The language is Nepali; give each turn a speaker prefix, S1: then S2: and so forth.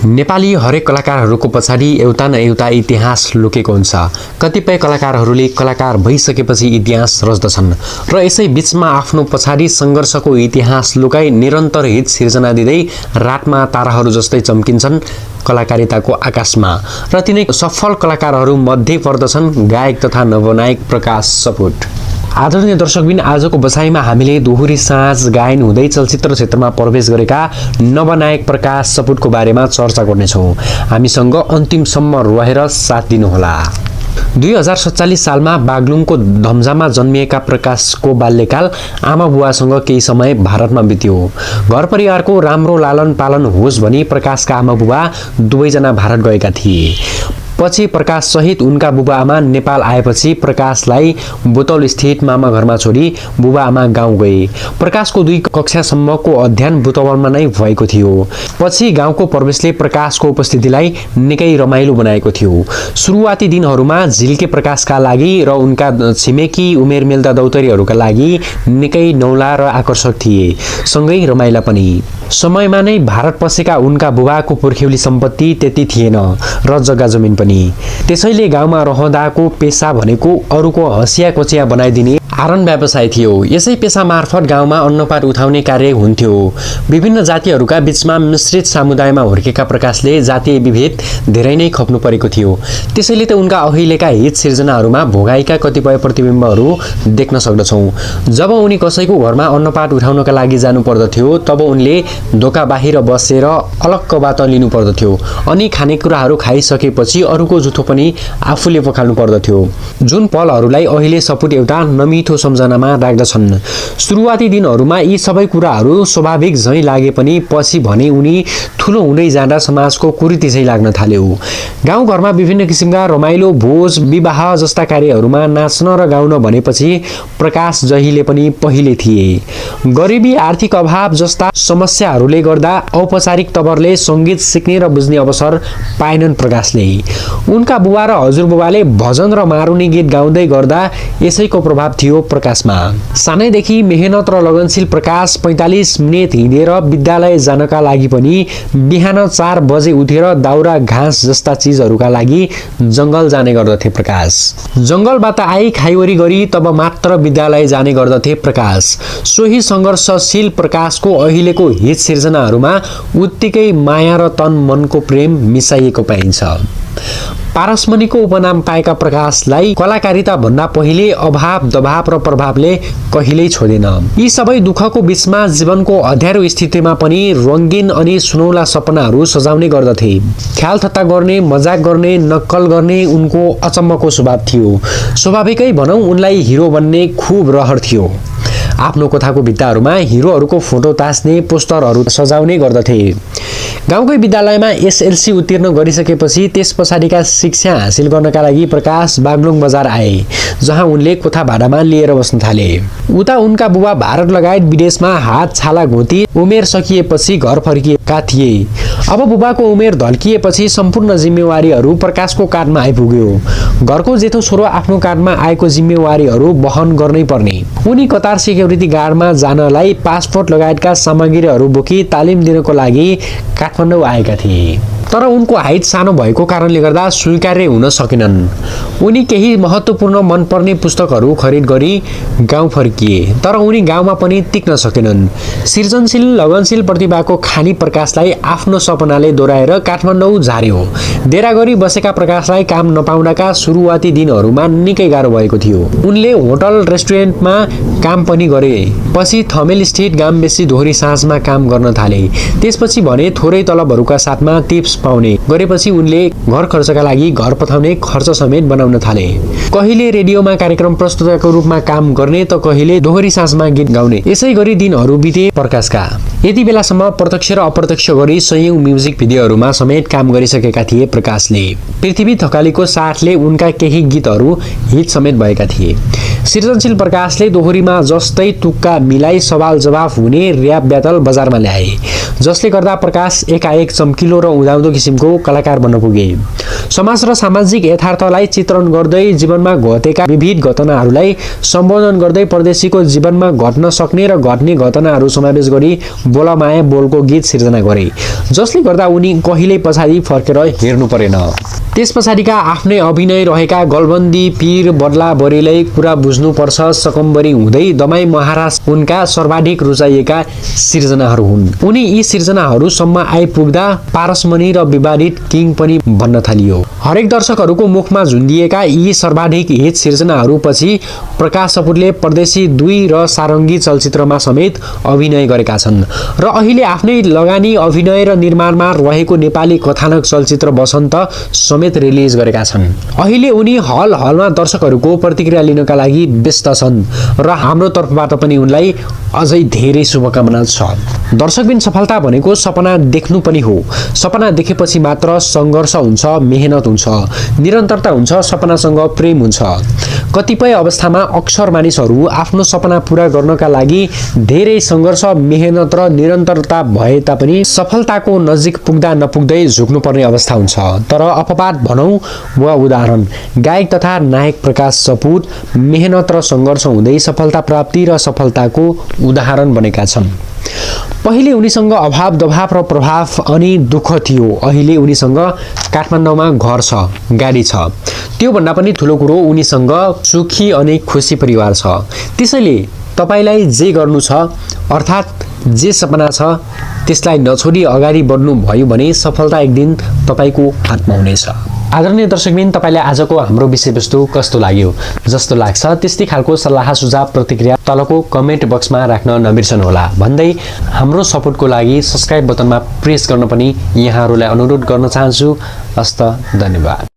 S1: नेपाली हरेक कलाकारहरूको पछाडि एउटा न एउटा इतिहास लुकेको हुन्छ। कतिपय कलाकारहरूले कलाकार भइसकेपछि इतिहास रच्दछन् र यसै बीचमा आफ्नो पछाडि सङ्घर्षको इतिहास लुकाई निरन्तर हित सिर्जना दिँदै रातमा ताराहरू जस्तै चम्किन्छन् कलाकारिताको आकाशमा। र तिनै सफल कलाकारहरू मध्ये पर्दछन् गायक तथा नवनायक प्रकाश सपुट। आदरणीय दर्शकबिन, आजको बसाइमा हामीले दोहोरी साँझ गायन हुँदै चलचित्र क्षेत्रमा प्रवेश गरेका नवनायक प्रकाश सपुटको बारेमा चर्चा गर्नेछौँ। हामीसँग अन्तिमसम्म रहेर साथ दिनुहोला। 2047 सालमा बागलुङको धम्जामा जन्मिएका प्रकाशको बाल्यकाल आमा बुवासँग केही समय भारतमा बित्यो। घर परिवारको राम्रो लालन पालन होस् भनी प्रकाशका आमा बुबा दुवैजना भारत गएका थिए। पछि प्रकाश सहित उनका बुबा आमा नेपाल आएपछि प्रकाशलाई बुतौल स्थित मामा घरमा छोडी बुबा आमा गाउँ गए। प्रकाशको 2 कक्षासम्मको अध्ययन बुतौलमा नै भएको थियो। पछि गाउँको प्रवेशले प्रकाशको उपस्थितिलाई निकै रमाइलो बनाएको थियो। सुरुवाती दिनहरूमा झिल्के प्रकाशका लागि र उनका छिमेकी उमेर मिल्दा दौतरीहरूका लागि निकै नौला र आकर्षक थिए, सँगै रमाइला पनि। समयमा नै भारत पसेका उनका बुबाको पुर्ख्यौली सम्पत्ति त्यति थिएन र जग्गा जमिन पनि। त्यसैले गाउँमा रहँदाको पेसा भनेको अरूको हँसिया कोचिया बनाइदिने आरन व्यवसाय थियो। यसै पेसा मार्फत गाउँमा अन्नपात उठाउने कार्य हुन्थ्यो। विभिन्न जातिहरूका बीचमा मिश्रित समुदायमा हुर्केका प्रकाशले जातीय विभेद धेरै नै खप्नु परेको थियो। त्यसैले त उनका अहिलेका हित सिर्जनाहरूमा भोगाईका कतिपय प्रतिबिम्बहरू देख्न सक्दछौँ। जब उनी कसैको घरमा अन्नपात उठाउनका लागि जानु पर्दथ्यो तब उनले दोका बाहिर बसेर अलक्कबाट लिनु पर्दथ्यो अनि खानेकुराहरू खाइसकेपछि अरूको जुठो पनि आफूले पखाल्नु पर्दथ्यो, जुन पलहरूलाई अहिले सपुट एउटा नमिठो सम्झनामा राख्दछन्। सुरुवाती दिनहरूमा यी सबै कुराहरू स्वाभाविक झैँ लागे पनि पछि भने उनी ठुलो हुँदै जाँदा समाजको कुरीति चाहिँ लाग्न थाल्यो। गाउँघरमा विभिन्न किसिमका रमाइलो भोज विवाह जस्ता कार्यहरूमा नाच्न र गाउन भनेपछि प्रकाश जहिले पनि पहिले थिए। गरिबी, आर्थिक अभाव जस्ता समस्याहरूले गर्दा औपचारिक तवरले सङ्गीत सिक्ने र बुझ्ने अवसर पाएनन् प्रकाशले। उनका बुबा र हजुरबुबाले भजन र मारुनी गीत गाउँदै गर्दा यसैको प्रभाव थियो प्रकाशमा। सानैदेखि मेहनत र लगनशील प्रकाश 45 मिनेट हिँडेर विद्यालय जानका लागि पनि बिहान 4 बजे उठेर दाउरा घाँस जस्ता चिजहरूका लागि जङ्गल जाने गर्दथे प्रकाश। जङ्गलबाट आई खाइवरी गरी तब मात्र विद्यालय जाने गर्दथे प्रकाश। सोही सङ्घर्षशील प्रकाशको अहिलेको हित सिर्जनाहरूमा उत्तिकै माया र तन मनको प्रेम मिसाइएको पाइन्छ। पारसमणिको उपनाम पाएका प्रकाशलाई कलाकारिता भन्दा पहिले अभाव, दबाव र प्रभावले कहिल्यै छोडेन। यी सबै दुःखको बीचमा जीवनको अँध्यारो स्थितिमा पनि रङ्गीन अनि सुनौला सपनाहरू सजाउने गर्दथे। ख्याल ठट्टा गर्ने, मजाक गर्ने, नक्कल गर्ने उनको अचम्मको स्वभाव थियो। स्वाभाविकै भनौँ उनलाई हिरो बन्ने खुब रहर थियो। आफ्नो कोठाको भित्ताहरूमा हिरोहरूको फोटो टाँस्ने पोस्टरहरू सजाउने गर्दथे। गाउँकै विद्यालयमा एसएलसी उत्तीर्ण गरिसकेपछि त्यस पछाडिका शिक्षा हासिल गर्नका लागि प्रकाश बागलुङ बजार आए, जहाँ उनले कोठा भाडामा लिएर बस्न थाले। उता उनका बुबा भारत लगायत विदेशमा हात छाला घोती उमेर सकिएपछि घर फर्किएका थिए। अब बुबाको उमेर ढल्किएपछि सम्पूर्ण जिम्मेवारीहरू प्रकाशको काँधमा आइपुग्यो। घरको जेठो छोरो आफ्नो काँधमा आएको जिम्मेवारीहरू वहन गर्नै पर्ने। उनी कतार सिक्युरिटी गार्डमा जानलाई पासपोर्ट लगायतका सामग्रीहरू बोकी तालिम दिनको लागि काठमाडौँ आएका थिए। तर उनको हाइट सानो भएको कारणले गर्दा स्वीकार्य हुन सकेनन्। उनी केही महत्त्वपूर्ण मनपर्ने पुस्तकहरू खरिद गरी गाउँ फर्किए, तर उनी गाउँमा पनि टिक्न सकेनन्। सृजनशील लगनशील प्रतिभाको खानी प्रकाशलाई आफ्नो सपनाले दोहोऱ्याएर काठमाडौँ झार्यो। डेरा गरी बसेका प्रकाशलाई काम नपाउनका सुरुवाती दिनहरूमा निकै गाह्रो भएको थियो। उनले होटल रेस्टुरेन्टमा काम पनि गरे। पछि थमेल स्थित गाम्बेसी दोहोरी साँझमा काम गर्न थाले। त्यसपछि भने थोरै तलबहरूका साथमा टिप्स पाउने गरेपछि उनले घर खर्चका लागि घर पठाउने खर्च समेत बनाउन थाले। कहिले रेडियोमा कार्यक्रम प्रस्तुतकको रूपमा काम गर्ने त कहिले दोहोरी साँझमा गीत गाउने। यसै गरी दिनहरू बिते प्रकाशका। यति बेलासम्म प्रत्यक्ष र अप्रत्यक्ष गरी सयौं म्युजिक भिडियोहरूमा समेत काम गरिसकेका थिए प्रकाशले। पृथ्वी थकालीको साथले उनका केही गीतहरू हिट समेत भएका थिए। सृजनशील प्रकाशले दोहोरीमा जस्तै तुक्का मिलाई सवाल जवाफ हुने र्याप ब्याटल बजारमा ल्याए, जसले गर्दा प्रकाश एकाएक चम्किलो र उदाउँदो किसिमको कलाकार बन्न पुगे। समाज र सामाजिक यथार्थलाई चित्रण गर्दै जीवनमा घटेका विविध घटनाहरूलाई सम्बोधन गर्दै परदेशीको जीवनमा घट्न सक्ने र घट्ने घटनाहरू समावेश गरी बोल माया बोलको गीत सिर्जना गरे, जसले गर्दा उनी कहिल्यै पछाडि फर्केर हेर्नु परेन। त्यस पछाडिका आफ्नै अभिनय रहेका गलबन्दी, पीर, बदला, बरेलै, कुरा बुझ्नुपर्छ, सकम्बरी हुँदै दमाई महाराज उनका सर्वाधिक रुचाइएका सिर्जनाहरू हुन्। उनी यी सिर्जनाहरूसम्म आइपुग्दा पारसमणि र विवादित किङ पनि भन्न थालियो। हरेक दर्शकहरूको मुखमा झुन्डिएका यी सर्वाधिक हिट सिर्जनाहरूपछि प्रकाश सपुरले परदेशी 2 र सारङ्गी चलचित्रमा समेत अभिनय गरेका छन् र अहिले आफ्नै लगानी, अभिनय र निर्माणमा रहेको नेपाली कथानक चलचित्र बसन्त समेत रिलिज गरेका छन्। अहिले उनी हलमा दर्शकहरूको प्रतिक्रिया लिनका लागि व्यस्त छन् र हाम्रो तर्फबाट पनि उनलाई अझै धेरै शुभकामना छ। दर्शकबिन सफलता भनेको सपना देख्नु पनि हो। सपना देखेपछि मात्र सङ्घर्ष हुन्छ, मेहनत हुन्छ, निरन्तरता हुन्छ, सपनासँग प्रेम हुन्छ। कतिपय अवस्थामा अक्सर मानिसहरू आफ्नो सपना पूरा गर्नका लागि धेरै सङ्घर्ष, मेहनत र निरन्तरता भए तापनि सफलताको नजिक पुग्दा नपुग्दै झुक्नुपर्ने अवस्था हुन्छ। तर अपवाद भनौँ वा उदाहरण, गायक तथा नायक प्रकाश सपुर मेहनत र सङ्घर्ष हुँदै सफलता प्राप्ति र सफलताको उदाहरण बनेका छन्। पहिले उनीसँग अभाव, दबाव र प्रभाव अनि दुःख थियो। अहिले उनीसँग काठमाडौँमा घर छ, गाडी छ। त्योभन्दा पनि ठुलो कुरो उनीसँग सुखी अनि खुसी परिवार छ। त्यसैले तपाईलाई जे गर्नु छ, अर्थात् जे सपना छ, त्यसलाई नछोडी अगाडि बढ्नु भयो भने सफलता एक दिन तपाईको हातमा हुनेछ। आदरणीय दर्शकबिन, तपाईलाई आजको हाम्रो विषयवस्तु कस्तो लाग्यो? जस्तो लाग्छ त्यस्तै खालको सल्लाह, सुझाव, प्रतिक्रिया तलको कमेन्ट बक्समा राख्न नबिर्सनुहोला भन्दै हाम्रो सपोर्टको लागि सब्स्क्राइब बटनमा प्रेस गर्न पनि यहाँहरूलाई अनुरोध गर्न चाहन्छु। हस्त, धन्यवाद।